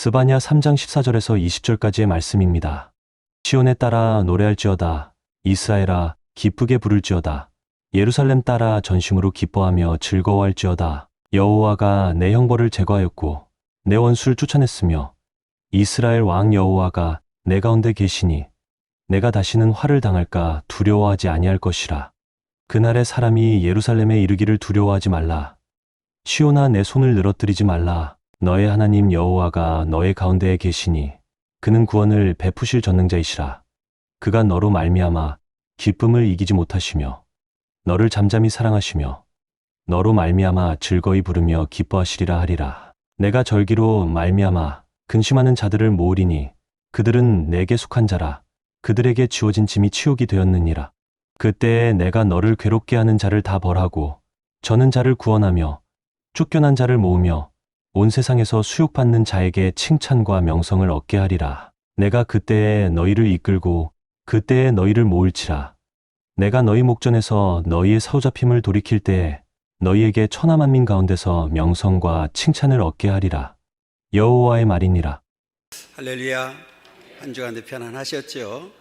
스바냐 3장 14절에서 20절까지의 말씀입니다. 시온에 따라 노래할지어다. 이스라엘아 기쁘게 부를지어다. 예루살렘 따라 전심으로 기뻐하며 즐거워할지어다. 여호와가 내 형벌을 제거하였고 내 원수를 쫓아냈으며 이스라엘 왕 여호와가 내 가운데 계시니 내가 다시는 화를 당할까 두려워하지 아니할 것이라. 그날에 사람이 예루살렘에 이르기를 두려워하지 말라. 시온아 내 손을 늘어뜨리지 말라. 너의 하나님 여호와가 너의 가운데에 계시니 그는 구원을 베푸실 전능자이시라. 그가 너로 말미암아 기쁨을 이기지 못하시며 너를 잠잠히 사랑하시며 너로 말미암아 즐거이 부르며 기뻐하시리라 하리라. 내가 절기로 말미암아 근심하는 자들을 모으리니 그들은 내게 속한 자라. 그들에게 지워진 짐이 치욕이 되었느니라. 그때에 내가 너를 괴롭게 하는 자를 다 벌하고 저는 자를 구원하며 쫓겨난 자를 모으며 온 세상에서 수욕받는 자에게 칭찬과 명성을 얻게 하리라. 내가 그때에 너희를 이끌고 그때에 너희를 모을지라. 내가 너희 목전에서 너희의 사로잡힘을 돌이킬 때에 너희에게 천하 만민 가운데서 명성과 칭찬을 얻게 하리라. 여호와의 말이니라. 할렐루야. 한 주간도 편안하셨죠?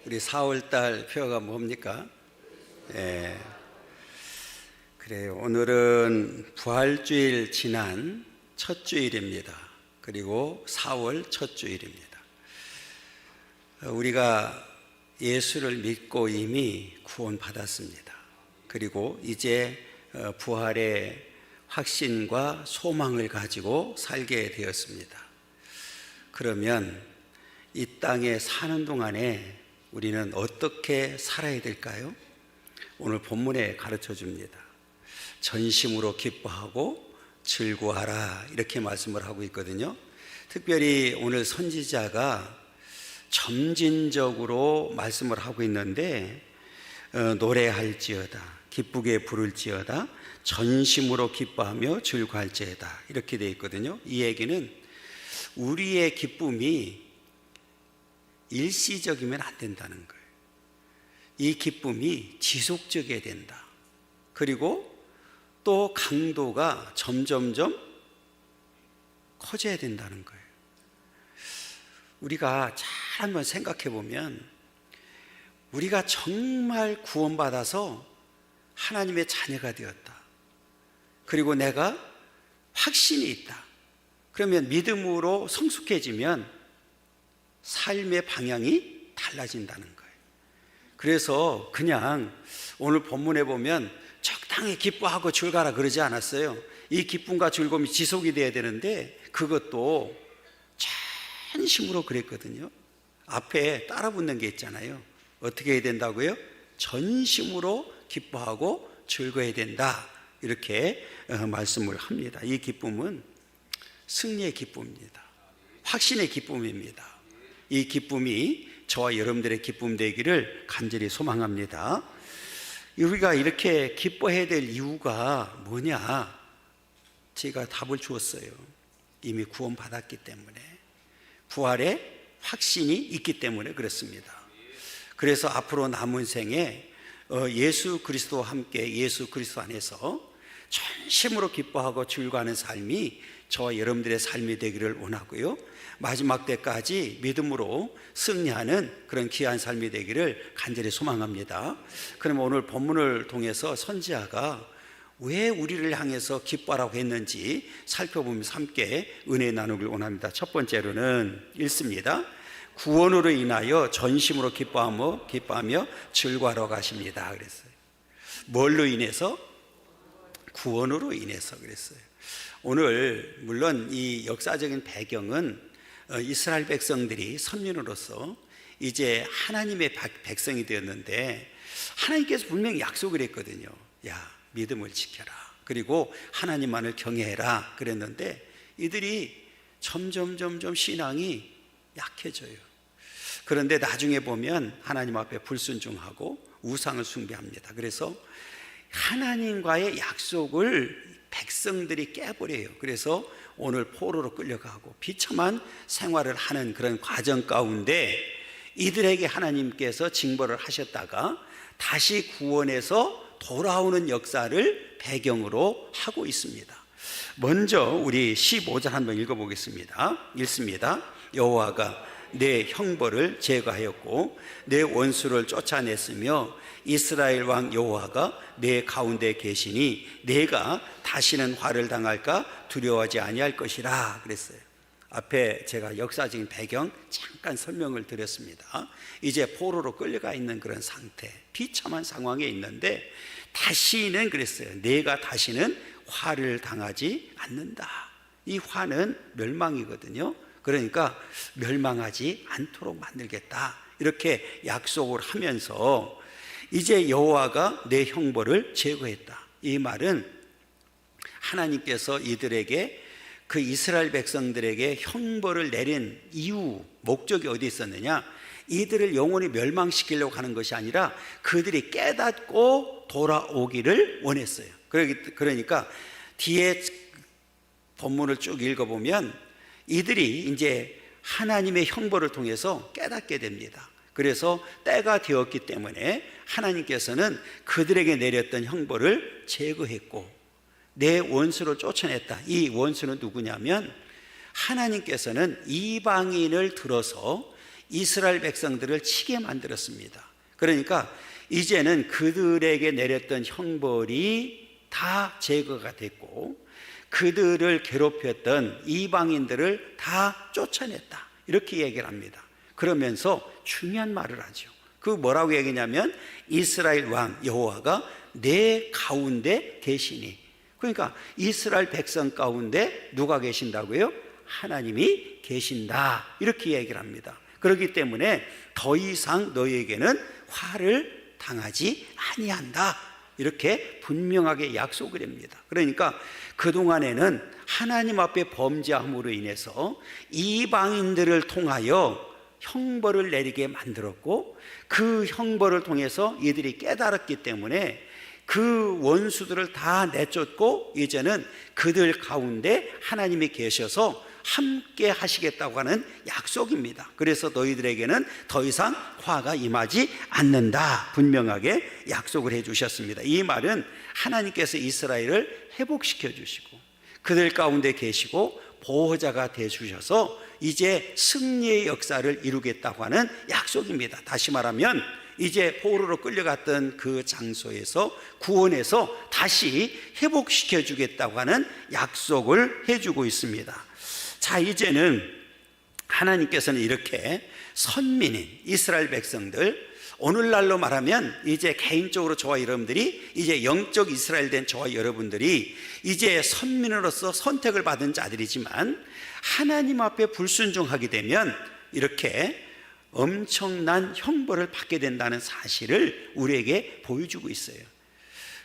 우리 4월달 표어가 뭡니까? 그래요. 오늘은 부활주일 지난 첫 주일입니다. 그리고 4월 첫 주일입니다. 우리가 예수를 믿고 이미 구원받았습니다. 그리고 이제 부활의 확신과 소망을 가지고 살게 되었습니다. 그러면 이 땅에 사는 동안에 우리는 어떻게 살아야 될까요? 오늘 본문에 가르쳐 줍니다. 전심으로 기뻐하고 즐거워하라 이렇게 말씀을 하고 있거든요. 특별히 오늘 선지자가 점진적으로 말씀을 하고 있는데 노래할지어다 기쁘게 부를지어다 전심으로 기뻐하며 즐거워할지어다 이렇게 되어 있거든요. 이 얘기는 우리의 기쁨이 일시적이면 안 된다는 거예요. 이 기쁨이 지속적이어야 된다. 그리고 또 강도가 점점점 커져야 된다는 거예요. 우리가 잘 한번 생각해 보면 우리가 정말 구원받아서 하나님의 자녀가 되었다. 그리고 내가 확신이 있다. 그러면 믿음으로 성숙해지면 삶의 방향이 달라진다는 거예요. 그래서 그냥 오늘 본문에 보면 적당히 기뻐하고 즐거워라 그러지 않았어요. 이 기쁨과 즐거움이 지속이 돼야 되는데 그것도 전심으로 그랬거든요. 앞에 따라 붙는 게 있잖아요. 어떻게 해야 된다고요? 전심으로 기뻐하고 즐거워야 된다 이렇게 말씀을 합니다. 이 기쁨은 승리의 기쁨입니다. 확신의 기쁨입니다. 이 기쁨이 저와 여러분들의 기쁨 되기를 간절히 소망합니다. 우리가 이렇게 기뻐해야 될 이유가 뭐냐? 제가 답을 주었어요. 이미 구원받았기 때문에, 부활의 확신이 있기 때문에 그렇습니다. 그래서 앞으로 남은 생에 예수 그리스도와 함께 예수 그리스도 안에서 전심으로 기뻐하고 즐거워하는 삶이 저와 여러분들의 삶이 되기를 원하고요, 마지막 때까지 믿음으로 승리하는 그런 귀한 삶이 되기를 간절히 소망합니다. 그럼 오늘 본문을 통해서 선지자가 왜 우리를 향해서 기뻐하라고 했는지 살펴보면서 함께 은혜 나누길 원합니다. 첫 번째로는 읽습니다. 구원으로 인하여 전심으로 기뻐하며 즐거워하러 가십니다 그랬어요. 뭘로 인해서? 구원으로 인해서 그랬어요. 오늘 물론 이 역사적인 배경은 이스라엘 백성들이 선민으로서 이제 하나님의 백성이 되었는데, 하나님께서 분명히 약속을 했거든요. 야, 믿음을 지켜라. 그리고 하나님만을 경외해라 그랬는데 이들이 점점 신앙이 약해져요. 그런데 나중에 보면 하나님 앞에 불순종하고 우상을 숭배합니다. 그래서 하나님과의 약속을 백성들이 깨버려요. 그래서 오늘 포로로 끌려가고 비참한 생활을 하는 그런 과정 가운데 이들에게 하나님께서 징벌을 하셨다가 다시 구원해서 돌아오는 역사를 배경으로 하고 있습니다. 먼저 우리 15절 한번 읽어보겠습니다. 읽습니다. 여호와가 내 형벌을 제거하였고 내 원수를 쫓아냈으며 이스라엘 왕 여호와가 내 가운데 계시니 내가 다시는 화를 당할까 두려워하지 아니할 것이라 그랬어요. 앞에 제가 역사적인 배경 잠깐 설명을 드렸습니다. 이제 포로로 끌려가 있는 그런 상태, 비참한 상황에 있는데 다시는 그랬어요. 내가 다시는 화를 당하지 않는다. 이 화는 멸망이거든요. 그러니까 멸망하지 않도록 만들겠다, 이렇게 약속을 하면서 이제 여호와가 내 형벌을 제거했다. 이 말은 하나님께서 이들에게, 그 이스라엘 백성들에게 형벌을 내린 이유, 목적이 어디 있었느냐? 이들을 영원히 멸망시키려고 하는 것이 아니라 그들이 깨닫고 돌아오기를 원했어요. 그러니까 뒤에 본문을 쭉 읽어보면 이들이 이제 하나님의 형벌을 통해서 깨닫게 됩니다. 그래서 때가 되었기 때문에 하나님께서는 그들에게 내렸던 형벌을 제거했고 내 원수를 쫓아냈다. 이 원수는 누구냐면 하나님께서는 이방인을 들어서 이스라엘 백성들을 치게 만들었습니다. 그러니까 이제는 그들에게 내렸던 형벌이 다 제거가 됐고 그들을 괴롭혔던 이방인들을 다 쫓아냈다, 이렇게 얘기를 합니다. 그러면서 중요한 말을 하죠. 그 뭐라고 얘기냐면 이스라엘 왕 여호와가 내 가운데 계시니, 그러니까 이스라엘 백성 가운데 누가 계신다고요? 하나님이 계신다, 이렇게 얘기를 합니다. 그렇기 때문에 더 이상 너희에게는 화를 당하지 아니한다, 이렇게 분명하게 약속을 합니다. 그러니까 그동안에는 하나님 앞에 범죄함으로 인해서 이방인들을 통하여 형벌을 내리게 만들었고 그 형벌을 통해서 이들이 깨달았기 때문에 그 원수들을 다 내쫓고 이제는 그들 가운데 하나님이 계셔서 함께 하시겠다고 하는 약속입니다. 그래서 너희들에게는 더 이상 화가 임하지 않는다, 분명하게 약속을 해 주셨습니다. 이 말은 하나님께서 이스라엘을 회복시켜 주시고 그들 가운데 계시고 보호자가 돼 주셔서 이제 승리의 역사를 이루겠다고 하는 약속입니다. 다시 말하면 이제 포로로 끌려갔던 그 장소에서 구원해서 다시 회복시켜 주겠다고 하는 약속을 해주고 있습니다. 자, 이제는 하나님께서는 이렇게 선민인 이스라엘 백성들, 오늘날로 말하면 이제 개인적으로 저와 여러분들이, 이제 영적 이스라엘 된 저와 여러분들이 이제 선민으로서 선택을 받은 자들이지만 하나님 앞에 불순종하게 되면 이렇게 엄청난 형벌을 받게 된다는 사실을 우리에게 보여주고 있어요.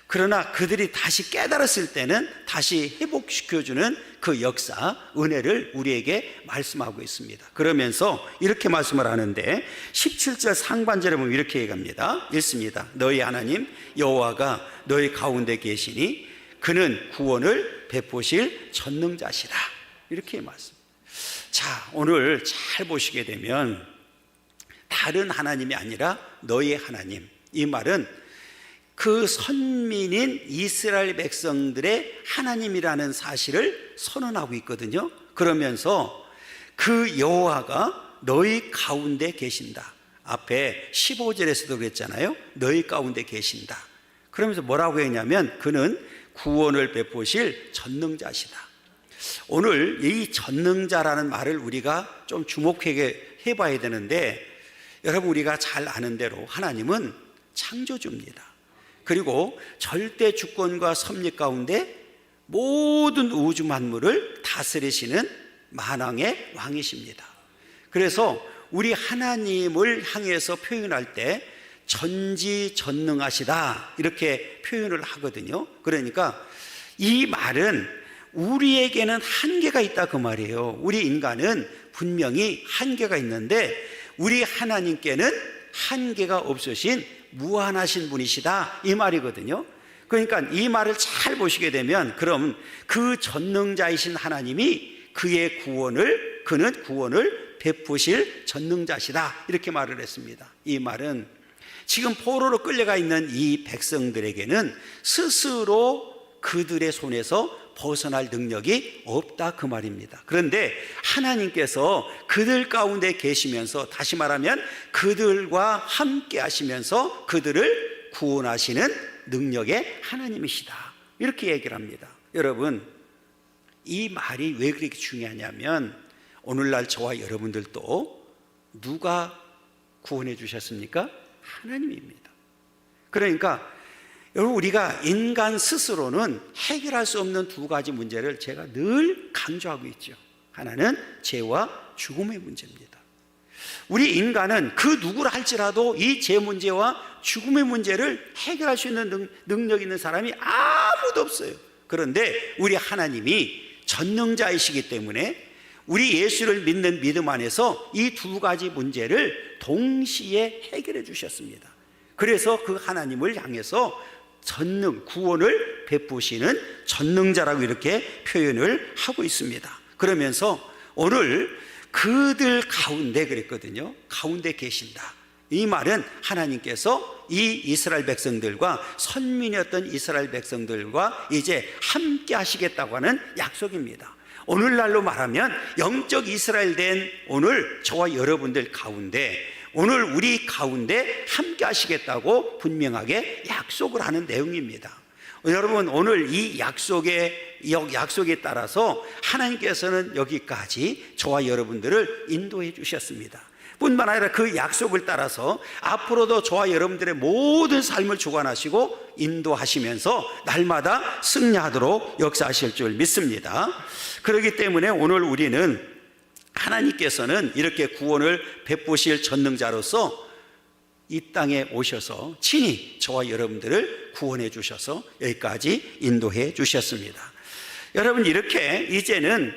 그러나 그들이 다시 깨달았을 때는 다시 회복시켜주는 그 역사, 은혜를 우리에게 말씀하고 있습니다. 그러면서 이렇게 말씀을 하는데 17절 상반절에 보면 이렇게 얘기합니다. 읽습니다. 너희 하나님 여호와가 너희 가운데 계시니 그는 구원을 베푸실 전능자시라, 이렇게 말씀. 자, 오늘 잘 보시게 되면 다른 하나님이 아니라 너희 하나님, 이 말은 그 선민인 이스라엘 백성들의 하나님이라는 사실을 선언하고 있거든요. 그러면서 그 여호와가 너희 가운데 계신다. 앞에 15절에서도 그랬잖아요. 너희 가운데 계신다. 그러면서 뭐라고 했냐면 그는 구원을 베푸실 전능자시다. 오늘 이 전능자라는 말을 우리가 좀 주목하게 해봐야 되는데, 여러분 우리가 잘 아는 대로 하나님은 창조주입니다. 그리고 절대 주권과 섭리 가운데 모든 우주 만물을 다스리시는 만왕의 왕이십니다. 그래서 우리 하나님을 향해서 표현할 때 전지전능하시다, 이렇게 표현을 하거든요. 그러니까 이 말은 우리에게는 한계가 있다, 그 말이에요. 우리 인간은 분명히 한계가 있는데 우리 하나님께는 한계가 없으신 무한하신 분이시다, 이 말이거든요. 그러니까 이 말을 잘 보시게 되면 그럼 그 전능자이신 하나님이 그는 구원을 베푸실 전능자시다, 이렇게 말을 했습니다. 이 말은 지금 포로로 끌려가 있는 이 백성들에게는 스스로 그들의 손에서 벗어날 능력이 없다 그 말입니다. 그런데 하나님께서 그들 가운데 계시면서, 다시 말하면 그들과 함께 하시면서 그들을 구원하시는 능력의 하나님이시다, 이렇게 얘기를 합니다. 여러분, 이 말이 왜 그렇게 중요하냐면, 오늘날 저와 여러분들도 누가 구원해 주셨습니까? 하나님입니다. 그러니까 여러분, 우리가 인간 스스로는 해결할 수 없는 두 가지 문제를 제가 늘 강조하고 있죠. 하나는 죄와 죽음의 문제입니다. 우리 인간은 그 누구라 할지라도 이 죄 문제와 죽음의 문제를 해결할 수 있는 능력 있는 사람이 아무도 없어요. 그런데 우리 하나님이 전능자이시기 때문에 우리 예수를 믿는 믿음 안에서 이 두 가지 문제를 동시에 해결해 주셨습니다. 그래서 그 하나님을 향해서 전능, 구원을 베푸시는 전능자라고 이렇게 표현을 하고 있습니다. 그러면서 오늘 그들 가운데 그랬거든요. 가운데 계신다. 이 말은 하나님께서 이 이스라엘 백성들과, 선민이었던 이스라엘 백성들과 이제 함께 하시겠다고 하는 약속입니다. 오늘날로 말하면 영적 이스라엘 된 오늘 저와 여러분들 가운데, 오늘 우리 가운데 함께 하시겠다고 분명하게 약속을 하는 내용입니다. 여러분, 오늘 이 약속에 따라서 하나님께서는 여기까지 저와 여러분들을 인도해 주셨습니다. 뿐만 아니라 그 약속을 따라서 앞으로도 저와 여러분들의 모든 삶을 주관하시고 인도하시면서 날마다 승리하도록 역사하실 줄 믿습니다. 그렇기 때문에 오늘 우리는 하나님께서는 이렇게 구원을 베푸실 전능자로서 이 땅에 오셔서 친히 저와 여러분들을 구원해 주셔서 여기까지 인도해 주셨습니다. 여러분, 이렇게 이제는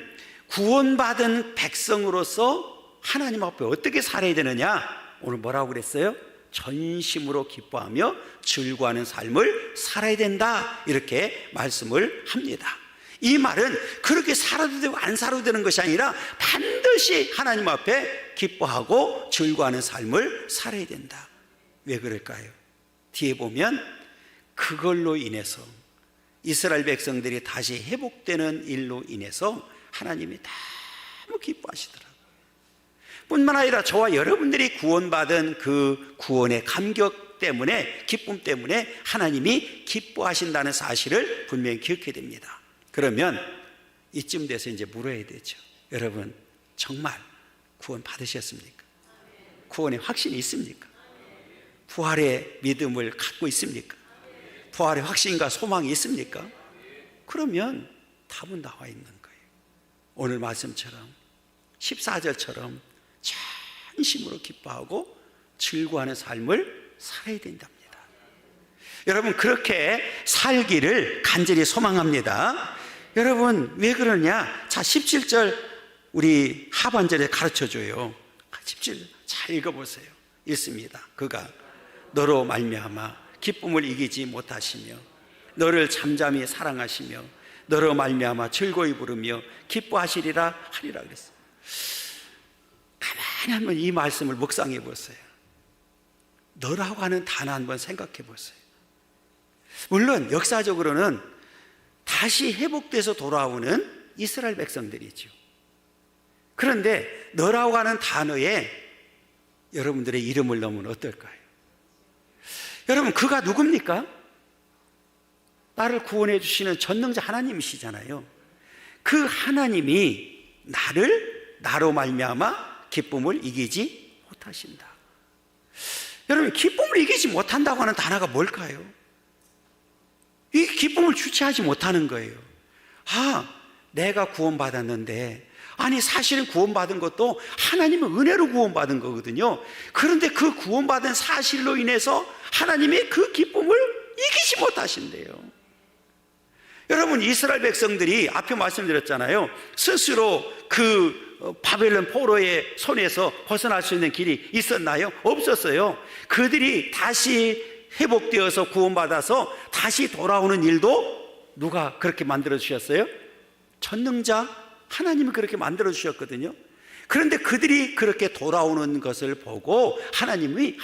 구원받은 백성으로서 하나님 앞에 어떻게 살아야 되느냐? 오늘 뭐라고 그랬어요? 전심으로 기뻐하며 즐거워하는 삶을 살아야 된다, 이렇게 말씀을 합니다. 이 말은 그렇게 살아도 되고 안 살아도 되는 것이 아니라 반드시 하나님 앞에 기뻐하고 즐거워하는 삶을 살아야 된다. 왜 그럴까요? 뒤에 보면 그걸로 인해서 이스라엘 백성들이 다시 회복되는 일로 인해서 하나님이 너무 기뻐하시더라고요. 뿐만 아니라 저와 여러분들이 구원받은 그 구원의 감격 때문에, 기쁨 때문에 하나님이 기뻐하신다는 사실을 분명히 기억해야 됩니다. 그러면 이쯤 돼서 이제 물어야 되죠. 여러분, 정말 구원 받으셨습니까? 구원의 확신이 있습니까? 부활의 믿음을 갖고 있습니까? 부활의 확신과 소망이 있습니까? 그러면 답은 나와 있는 거예요. 오늘 말씀처럼 14절처럼 전심으로 기뻐하고 즐거워하는 삶을 살아야 된답니다. 여러분, 그렇게 살기를 간절히 소망합니다. 여러분, 왜 그러냐? 자, 17절 우리 하반절에 가르쳐줘요. 17절 잘 읽어보세요. 읽습니다. 그가 너로 말미암아 기쁨을 이기지 못하시며 너를 잠잠히 사랑하시며 너로 말미암아 즐거이 부르며 기뻐하시리라 하리라 그랬어요. 가만히 한번 이 말씀을 묵상해 보세요. 너라고 하는 단어 한번 생각해 보세요. 물론 역사적으로는 다시 회복돼서 돌아오는 이스라엘 백성들이죠. 그런데 너라고 하는 단어에 여러분들의 이름을 넣으면 어떨까요? 여러분, 그가 누굽니까? 나를 구원해 주시는 전능자 하나님이시잖아요. 그 하나님이 나로 말미암아 기쁨을 이기지 못하신다. 여러분, 기쁨을 이기지 못한다고 하는 단어가 뭘까요? 이 기쁨을 주체하지 못하는 거예요. 내가 구원받았는데, 아니 사실은 구원받은 것도 하나님의 은혜로 구원받은 거거든요. 그런데 그 구원받은 사실로 인해서 하나님이 그 기쁨을 이기지 못하신대요. 여러분, 이스라엘 백성들이 앞에 말씀드렸잖아요. 스스로 그 바벨론 포로의 손에서 벗어날 수 있는 길이 있었나요? 없었어요. 그들이 다시 회복되어서 구원받아서 다시 돌아오는 일도 누가 그렇게 만들어 주셨어요? 전능자 하나님이 그렇게 만들어 주셨거든요. 그런데 그들이 그렇게 돌아오는 것을 보고 하나님이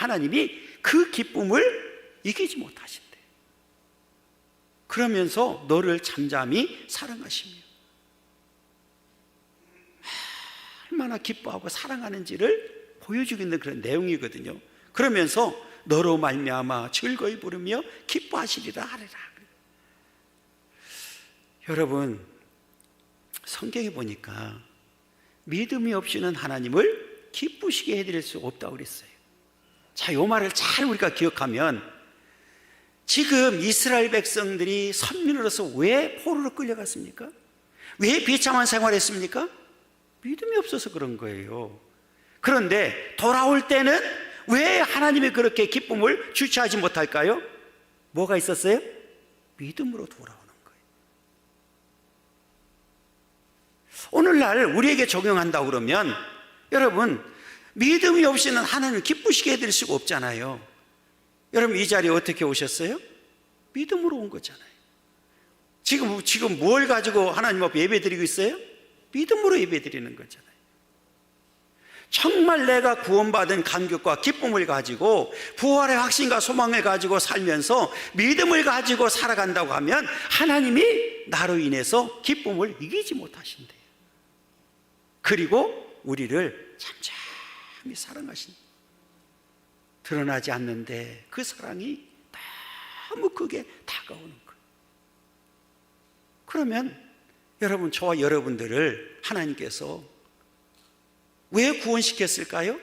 그 기쁨을 이기지 못하신대요. 그러면서 너를 잠잠히 사랑하시며 얼마나 기뻐하고 사랑하는지를 보여주고 있는 그런 내용이거든요. 그러면서 너로 말미암아 즐거이 부르며 기뻐하시리라 하리라. 여러분, 성경에 보니까 믿음이 없이는 하나님을 기쁘시게 해드릴 수 없다고 그랬어요. 자, 이 말을 잘 우리가 기억하면 지금 이스라엘 백성들이 선민으로서 왜 포로로 끌려갔습니까? 왜 비참한 생활을 했습니까? 믿음이 없어서 그런 거예요. 그런데 돌아올 때는 왜 하나님이 그렇게 기쁨을 주체하지 못할까요? 뭐가 있었어요? 믿음으로 돌아오는 거예요. 오늘날 우리에게 적용한다고 그러면 여러분, 믿음이 없이는 하나님을 기쁘시게 해드릴 수가 없잖아요. 여러분, 이 자리에 어떻게 오셨어요? 믿음으로 온 거잖아요. 지금 뭘 가지고 하나님 앞에 예배 드리고 있어요? 믿음으로 예배 드리는 거잖아요. 정말 내가 구원받은 감격과 기쁨을 가지고 부활의 확신과 소망을 가지고 살면서 믿음을 가지고 살아간다고 하면 하나님이 나로 인해서 기쁨을 이기지 못하신대요. 그리고 우리를 잠잠히 사랑하신다. 드러나지 않는데 그 사랑이 너무 크게 다가오는 거예요. 그러면 여러분, 저와 여러분들을 하나님께서 왜 구원시켰을까요?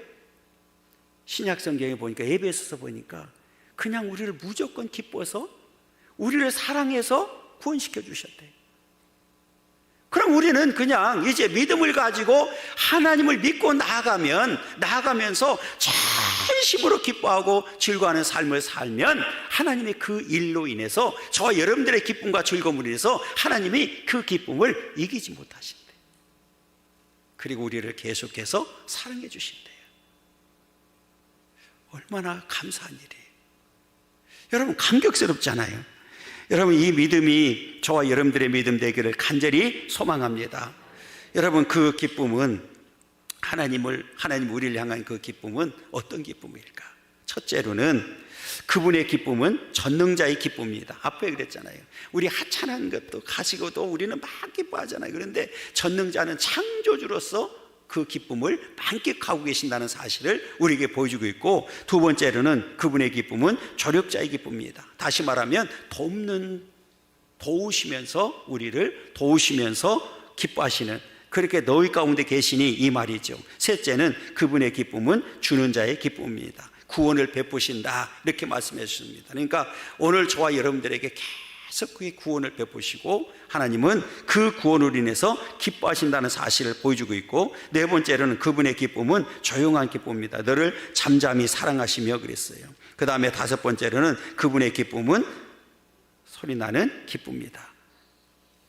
신약 성경에 보니까, 에베소서 보니까 그냥 우리를 무조건 기뻐서 우리를 사랑해서 구원시켜 주셨대요. 그럼 우리는 그냥 이제 믿음을 가지고 하나님을 믿고 나아가면서 진심으로 기뻐하고 즐거워하는 삶을 살면 하나님의 그 일로 인해서 저와 여러분들의 기쁨과 즐거움으로 인해서 하나님이 그 기쁨을 이기지 못하신대요. 그리고 우리를 계속해서 사랑해 주신대요. 얼마나 감사한 일이에요. 여러분, 감격스럽잖아요. 여러분, 이 믿음이 저와 여러분들의 믿음 되기를 간절히 소망합니다. 여러분, 그 기쁨은 하나님 우리를 향한 그 기쁨은 어떤 기쁨일까? 첫째로는 그분의 기쁨은 전능자의 기쁨입니다. 앞에 그랬잖아요. 우리 하찮은 것도 가지고도 우리는 막 기뻐하잖아요. 그런데 전능자는 창조주로서 그 기쁨을 만끽하고 계신다는 사실을 우리에게 보여주고 있고, 두 번째로는 그분의 기쁨은 조력자의 기쁨입니다. 다시 말하면 도우시면서 우리를 도우시면서 기뻐하시는, 그렇게 너희 가운데 계시니 이 말이죠. 셋째는 그분의 기쁨은 주는 자의 기쁨입니다. 구원을 베푸신다, 이렇게 말씀해 주십니다. 그러니까 오늘 저와 여러분들에게 계속 그 구원을 베푸시고 하나님은 그 구원으로 인해서 기뻐하신다는 사실을 보여주고 있고, 네 번째로는 그분의 기쁨은 조용한 기쁨입니다. 너를 잠잠히 사랑하시며 그랬어요. 그 다음에 다섯 번째로는 그분의 기쁨은 소리나는 기쁨입니다.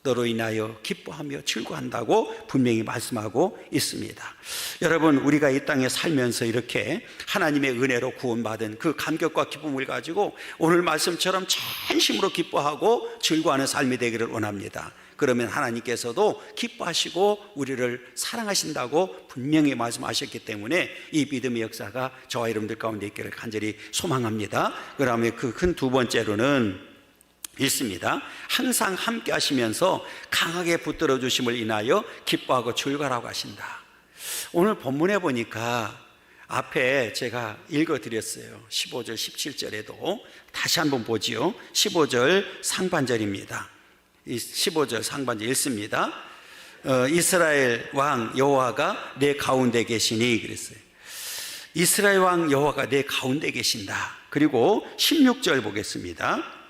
너로 인하여 기뻐하며 즐거워한다고 분명히 말씀하고 있습니다. 여러분, 우리가 이 땅에 살면서 이렇게 하나님의 은혜로 구원받은 그 감격과 기쁨을 가지고 오늘 말씀처럼 진심으로 기뻐하고 즐거워하는 삶이 되기를 원합니다. 그러면 하나님께서도 기뻐하시고 우리를 사랑하신다고 분명히 말씀하셨기 때문에 이 믿음의 역사가 저와 여러분들 가운데 있기를 간절히 소망합니다. 그 다음에 그 큰 두 번째로는 있습니다. 항상 함께 하시면서 강하게 붙들어 주심을 인하여 기뻐하고 즐거워하고 하신다. 오늘 본문에 보니까 앞에 제가 읽어 드렸어요. 15절 17절에도 다시 한번 보지요. 15절 상반절입니다. 이 15절 상반절 읽습니다. 이스라엘 왕 여호와가 내 가운데 계시니 그랬어요. 이스라엘 왕 여호와가 내 가운데 계신다. 그리고 16절 보겠습니다.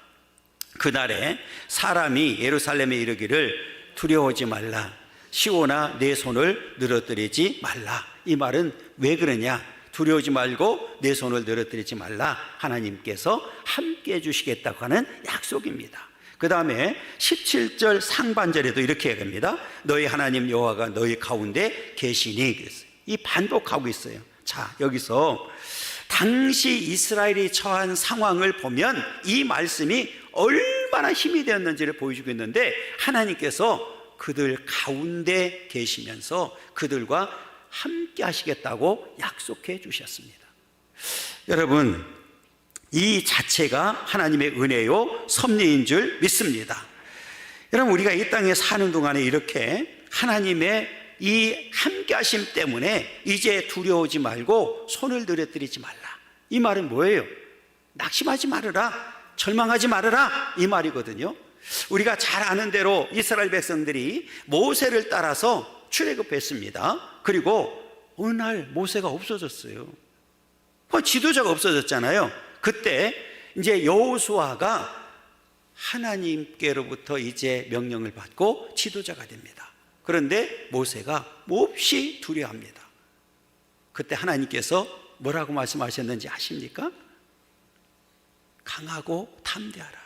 그날에 사람이 예루살렘에 이르기를 두려워하지 말라, 시온아 내 손을 늘어뜨리지 말라. 이 말은 왜 그러냐? 두려워하지 말고 내 손을 늘어뜨리지 말라. 하나님께서 함께 해주시겠다고 하는 약속입니다. 그 다음에 17절 상반절에도 이렇게 얘기합니다. 너희 하나님 여호와가 너희 가운데 계시니 그랬어요. 이 반복하고 있어요. 자, 여기서 당시 이스라엘이 처한 상황을 보면 이 말씀이 얼마나 힘이 되었는지를 보여주고 있는데, 하나님께서 그들 가운데 계시면서 그들과 함께 하시겠다고 약속해 주셨습니다. 여러분, 이 자체가 하나님의 은혜요 섭리인 줄 믿습니다. 여러분, 우리가 이 땅에 사는 동안에 이렇게 하나님의 이 함께하심 때문에 이제 두려워하지 말고 손을 들여드리지 말라, 이 말은 뭐예요? 낙심하지 말아라, 절망하지 말아라, 이 말이거든요. 우리가 잘 아는 대로 이스라엘 백성들이 모세를 따라서 출애굽했습니다. 그리고 어느 날 모세가 없어졌어요. 지도자가 없어졌잖아요. 그때 이제 여호수아가 하나님께로부터 이제 명령을 받고 지도자가 됩니다. 그런데 모세가 몹시 두려워합니다. 그때 하나님께서 뭐라고 말씀하셨는지 아십니까? 강하고 담대하라.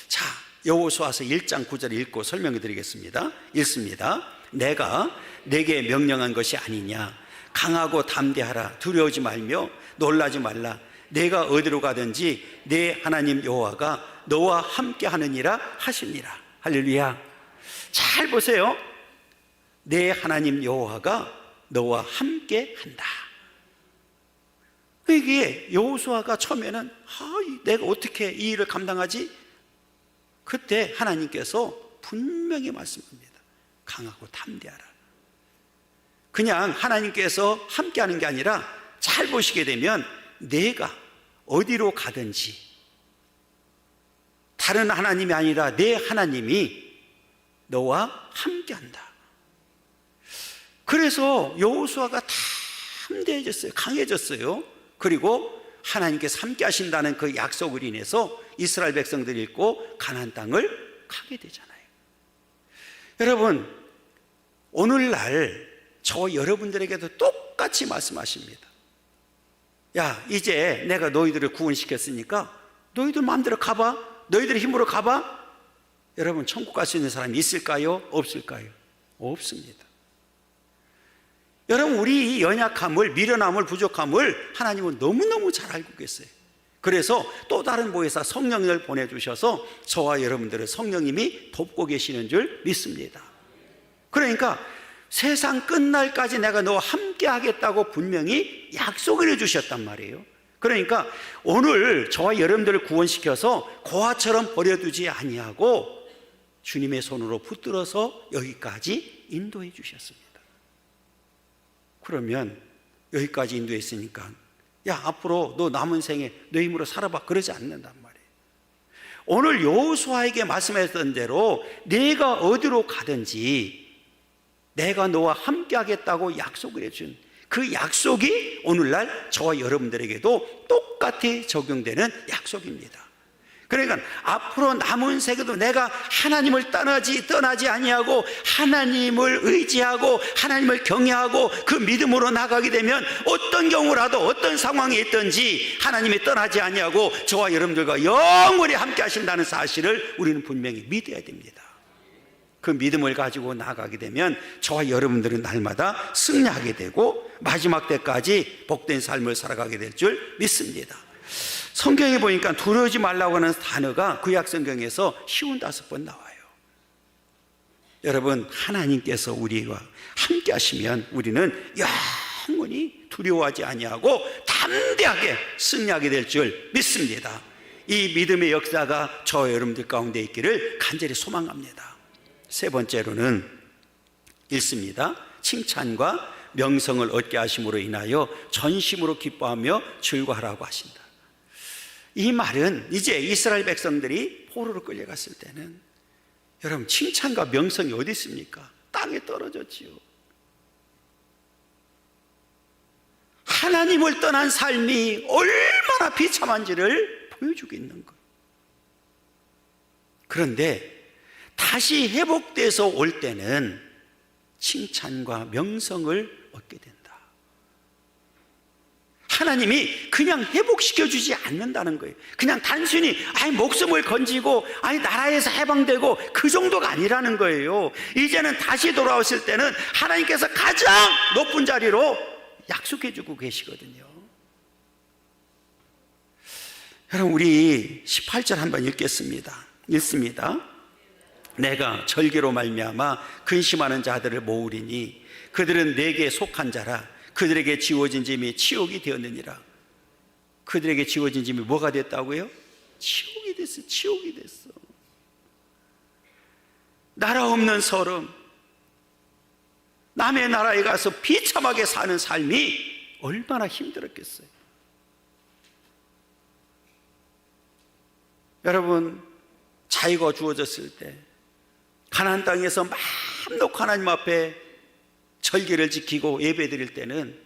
자, 여호수아서 1장 9절 읽고 설명해 드리겠습니다. 읽습니다. 내가 내게 명령한 것이 아니냐. 강하고 담대하라. 두려워하지 말며 놀라지 말라. 내가 어디로 가든지 내 하나님 여호와가 너와 함께 하느니라 하시니라. 할렐루야. 잘 보세요. 내 하나님 여호와가 너와 함께 한다. 이게 여호수아가 처음에는 내가 어떻게 이 일을 감당하지? 그때 하나님께서 분명히 말씀합니다. 강하고 담대하라. 그냥 하나님께서 함께하는 게 아니라 잘 보시게 되면 내가 어디로 가든지 다른 하나님이 아니라 내 하나님이 너와 함께한다. 그래서 여호수아가 담대해졌어요. 강해졌어요. 그리고 하나님께서 함께 하신다는 그 약속을 인해서 이스라엘 백성들이 읽고 가나안 땅을 가게 되잖아요. 여러분, 오늘날 저 여러분들에게도 똑같이 말씀하십니다. 야, 이제 내가 너희들을 구원시켰으니까 너희들 마음대로 가봐. 너희들의 힘으로 가봐. 여러분, 천국 갈 수 있는 사람이 있을까요? 없을까요? 없습니다. 여러분, 우리 이 연약함을, 미련함을, 부족함을 하나님은 너무너무 잘 알고 계세요. 그래서 또 다른 보혜사 성령을 보내주셔서 저와 여러분들을 성령님이 돕고 계시는 줄 믿습니다. 그러니까 세상 끝날까지 내가 너와 함께 하겠다고 분명히 약속을 해주셨단 말이에요. 그러니까 오늘 저와 여러분들을 구원시켜서 고아처럼 버려두지 아니하고 주님의 손으로 붙들어서 여기까지 인도해 주셨습니다. 그러면 여기까지 인도했으니까 야, 앞으로 너 남은 생에 너 힘으로 살아봐, 그러지 않는단 말이에요. 오늘 여호수아에게 말씀했던 대로 내가 어디로 가든지 내가 너와 함께 하겠다고 약속을 해준 그 약속이 오늘날 저와 여러분들에게도 똑같이 적용되는 약속입니다. 그러니까 앞으로 남은 세계도 내가 하나님을 떠나지 아니하고 하나님을 의지하고 하나님을 경외하고 그 믿음으로 나가게 되면 어떤 경우라도 어떤 상황이 있든지 하나님이 떠나지 아니하고 저와 여러분들과 영원히 함께 하신다는 사실을 우리는 분명히 믿어야 됩니다. 그 믿음을 가지고 나가게 되면 저와 여러분들은 날마다 승리하게 되고 마지막 때까지 복된 삶을 살아가게 될 줄 믿습니다. 성경에 보니까 두려워하지 말라고 하는 단어가 구약 성경에서 55번 나와요. 여러분, 하나님께서 우리와 함께 하시면 우리는 영원히 두려워하지 아니하고 담대하게 승리하게 될 줄 믿습니다. 이 믿음의 역사가 저와 여러분들 가운데 있기를 간절히 소망합니다. 세 번째로는 읽습니다. 칭찬과 명성을 얻게 하심으로 인하여 전심으로 기뻐하며 즐거워하라고 하신다. 이 말은 이제 이스라엘 백성들이 포로로 끌려갔을 때는 여러분, 칭찬과 명성이 어디 있습니까? 땅에 떨어졌지요. 하나님을 떠난 삶이 얼마나 비참한지를 보여주고 있는 거예요. 그런데 다시 회복돼서 올 때는 칭찬과 명성을 얻게 된다. 하나님이 그냥 회복시켜주지 않는다는 거예요. 그냥 단순히 목숨을 건지고 나라에서 해방되고 그 정도가 아니라는 거예요. 이제는 다시 돌아오실 때는 하나님께서 가장 높은 자리로 약속해주고 계시거든요. 여러분, 우리 18절 한번 읽겠습니다. 읽습니다. 내가 절기로 말미암아 근심하는 자들을 모으리니 그들은 내게 속한 자라. 그들에게 지워진 짐이 치욕이 되었느니라. 그들에게 지어진 집이 뭐가 됐다고요? 지옥이 됐어. 지옥이 됐어. 나라 없는 서름, 남의 나라에 가서 비참하게 사는 삶이 얼마나 힘들었겠어요. 여러분, 자유가 주어졌을 때 가나안 땅에서 마음 놓고 하나님 앞에 절기를 지키고 예배드릴 때는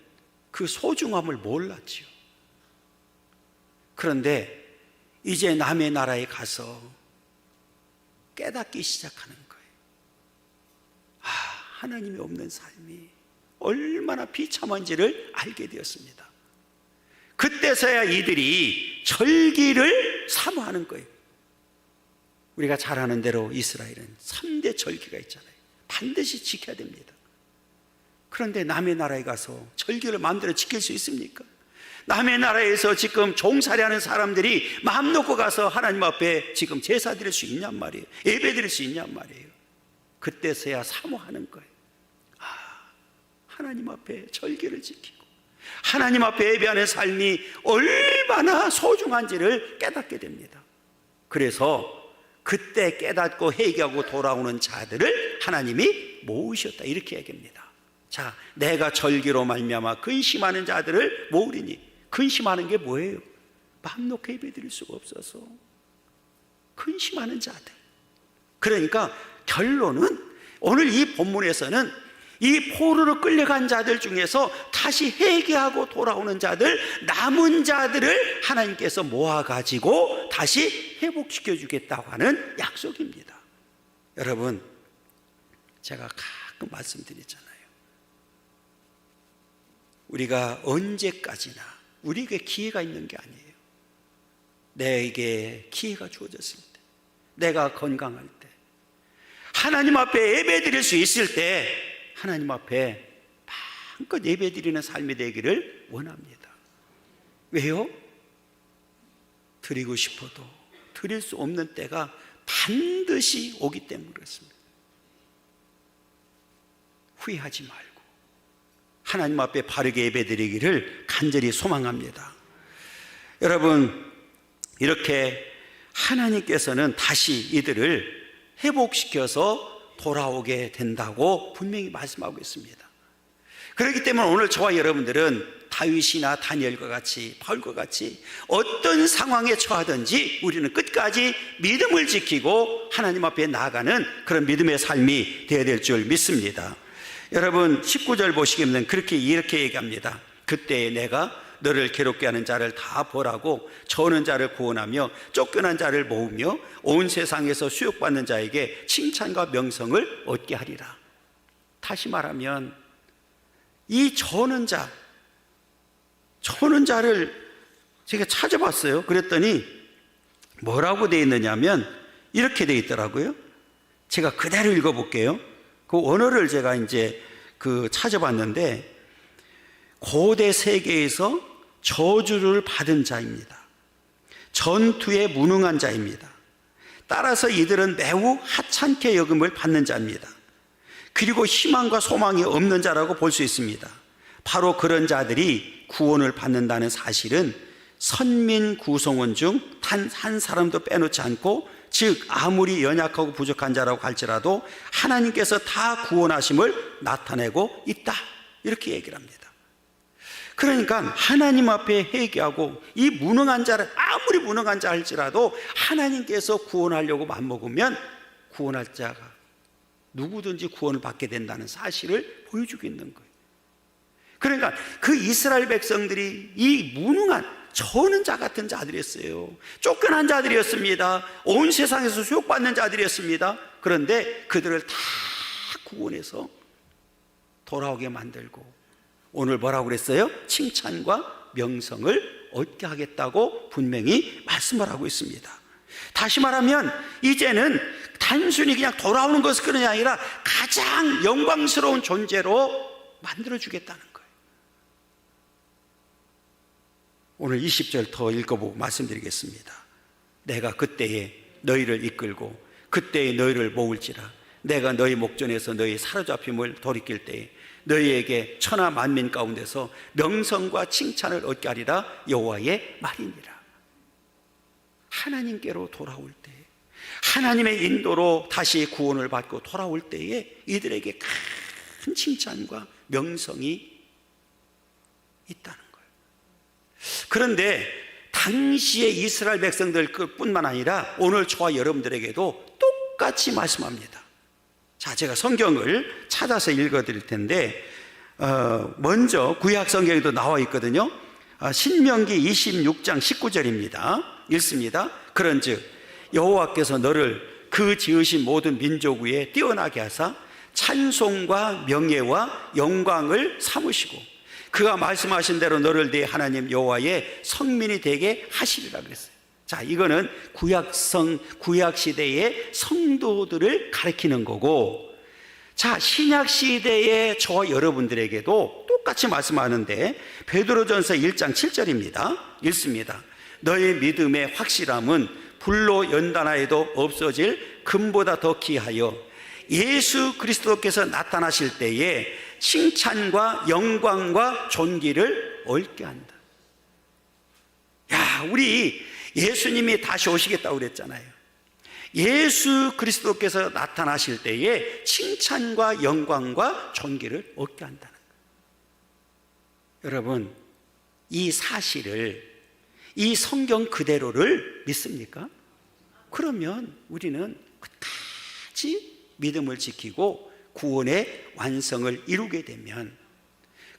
그 소중함을 몰랐지요. 그런데 이제 남의 나라에 가서 깨닫기 시작하는 거예요. 아, 하나님이 없는 삶이 얼마나 비참한지를 알게 되었습니다. 그때서야 이들이 절기를 사모하는 거예요. 우리가 잘 아는 대로 이스라엘은 3대 절기가 있잖아요. 반드시 지켜야 됩니다. 그런데 남의 나라에 가서 절기를 마음대로 지킬 수 있습니까? 남의 나라에서 지금 종살이하는 사람들이 마음 놓고 가서 하나님 앞에 지금 제사 드릴 수 있냔 말이에요. 예배 드릴 수 있냔 말이에요. 그때서야 사모하는 거예요. 아, 하나님 앞에 절기를 지키고 하나님 앞에 예배하는 삶이 얼마나 소중한지를 깨닫게 됩니다. 그래서 그때 깨닫고 회개하고 돌아오는 자들을 하나님이 모으셨다, 이렇게 얘기합니다. 자, 내가 절기로 말미암아 근심하는 자들을 모으리니. 근심하는 게 뭐예요? 마음 놓고 예배드릴 수가 없어서 근심하는 자들. 그러니까 결론은 오늘 이 본문에서는 이 포로로 끌려간 자들 중에서 다시 회개하고 돌아오는 자들, 남은 자들을 하나님께서 모아가지고 다시 회복시켜 주겠다고 하는 약속입니다. 여러분, 제가 가끔 말씀드리잖아요. 우리가 언제까지나 우리에게 기회가 있는 게 아니에요. 내게 기회가 주어졌을 때, 내가 건강할 때, 하나님 앞에 예배드릴 수 있을 때 하나님 앞에 마음껏 예배드리는 삶이 되기를 원합니다. 왜요? 드리고 싶어도 드릴 수 없는 때가 반드시 오기 때문에 그렇습니다. 후회하지 말고 하나님 앞에 바르게 예배드리기를 간절히 소망합니다. 여러분, 이렇게 하나님께서는 다시 이들을 회복시켜서 돌아오게 된다고 분명히 말씀하고 있습니다. 그렇기 때문에 오늘 저와 여러분들은 다윗이나 다니엘과 같이, 바울과 같이 어떤 상황에 처하든지 우리는 끝까지 믿음을 지키고 하나님 앞에 나아가는 그런 믿음의 삶이 되어야 될 줄 믿습니다. 여러분, 19절 보시면 이렇게 얘기합니다. 그때 내가 너를 괴롭게 하는 자를 다 벌하고 저는 자를 구원하며 쫓겨난 자를 모으며 온 세상에서 수욕받는 자에게 칭찬과 명성을 얻게 하리라. 다시 말하면 이 저는 자를 제가 찾아봤어요. 그랬더니 뭐라고 되어 있느냐면 이렇게 되어 있더라고요. 제가 그대로 읽어볼게요. 그 원어를 제가 이제 찾아봤는데, 고대 세계에서 저주를 받은 자입니다. 전투에 무능한 자입니다. 따라서 이들은 매우 하찮게 여김을 받는 자입니다. 그리고 희망과 소망이 없는 자라고 볼 수 있습니다. 바로 그런 자들이 구원을 받는다는 사실은 선민 구성원 중 단 한 사람도 빼놓지 않고, 즉 아무리 연약하고 부족한 자라고 할지라도 하나님께서 다 구원하심을 나타내고 있다, 이렇게 얘기를 합니다. 그러니까 하나님 앞에 회개하고 이 무능한 자를, 아무리 무능한 자 할지라도 하나님께서 구원하려고 맘먹으면 구원할 자가 누구든지 구원을 받게 된다는 사실을 보여주고 있는 거예요. 그러니까 그 이스라엘 백성들이 이 무능한 저는 자 같은 자들이었어요. 쫓겨난 자들이었습니다. 온 세상에서 수욕받는 자들이었습니다. 그런데 그들을 다 구원해서 돌아오게 만들고 오늘 뭐라고 그랬어요? 칭찬과 명성을 얻게 하겠다고 분명히 말씀을 하고 있습니다. 다시 말하면 이제는 단순히 그냥 돌아오는 것이 그런 게 아니라 가장 영광스러운 존재로 만들어주겠다는 거예요. 오늘 20절 더 읽어보고 말씀드리겠습니다. 내가 그때에 너희를 이끌고 그때에 너희를 모을지라. 내가 너희 목전에서 너희 사로잡힘을 돌이킬 때에 너희에게 천하 만민 가운데서 명성과 칭찬을 얻게 하리라 여호와의 말이니라. 하나님께로 돌아올 때, 하나님의 인도로 다시 구원을 받고 돌아올 때에 이들에게 큰 칭찬과 명성이 있다는 거예요. 그런데 당시에 이스라엘 백성들 뿐만 아니라 오늘 저와 여러분들에게도 똑같이 말씀합니다. 자, 제가 성경을 찾아서 읽어드릴 텐데 먼저 구약 성경에도 나와 있거든요. 신명기 26장 19절입니다. 읽습니다. 그런즉 여호와께서 너를 그 지으신 모든 민족 위에 뛰어나게 하사 찬송과 명예와 영광을 삼으시고 그가 말씀하신 대로 너를 네 하나님 여호와의 성민이 되게 하시리라 그랬어요. 자, 이거는 구약 시대의 성도들을 가리키는 거고, 자, 신약 시대의 저와 여러분들에게도 똑같이 말씀하는데 베드로전서 1장 7절입니다. 읽습니다. 너의 믿음의 확실함은 불로 연단하여도 없어질 금보다 더 귀하여 예수 그리스도께서 나타나실 때에 칭찬과 영광과 존귀를 얻게 한다. 야, 우리 예수님이 다시 오시겠다고 그랬잖아요. 예수 그리스도께서 나타나실 때에 칭찬과 영광과 존귀를 얻게 한다는 거예요. 여러분, 이 사실을, 이 성경 그대로를 믿습니까? 그러면 우리는 끝까지 믿음을 지키고 구원의 완성을 이루게 되면,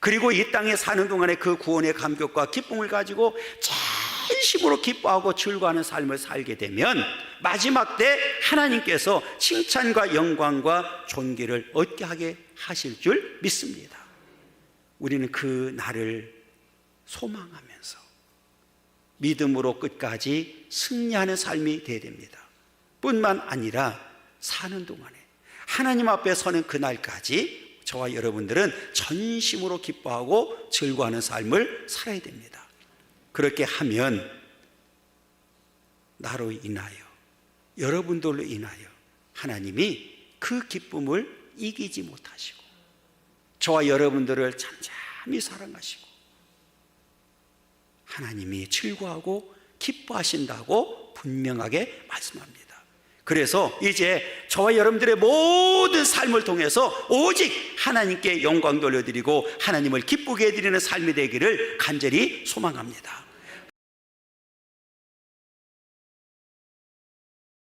그리고 이 땅에 사는 동안에 그 구원의 감격과 기쁨을 가지고 진심으로 기뻐하고 즐거워하는 삶을 살게 되면 마지막 때 하나님께서 칭찬과 영광과 존귀를 얻게 하게 하실 줄 믿습니다. 우리는 그 날을 소망하면서 믿음으로 끝까지 승리하는 삶이 되어야 됩니다. 뿐만 아니라 사는 동안에 하나님 앞에 서는 그날까지 저와 여러분들은 전심으로 기뻐하고 즐거워하는 삶을 살아야 됩니다. 그렇게 하면 나로 인하여, 여러분들로 인하여 하나님이 그 기쁨을 이기지 못하시고 저와 여러분들을 잠잠히 사랑하시고 하나님이 즐거워하고 기뻐하신다고 분명하게 말씀합니다. 그래서 이제 저와 여러분들의 모든 삶을 통해서 오직 하나님께 영광 돌려드리고 하나님을 기쁘게 해드리는 삶이 되기를 간절히 소망합니다.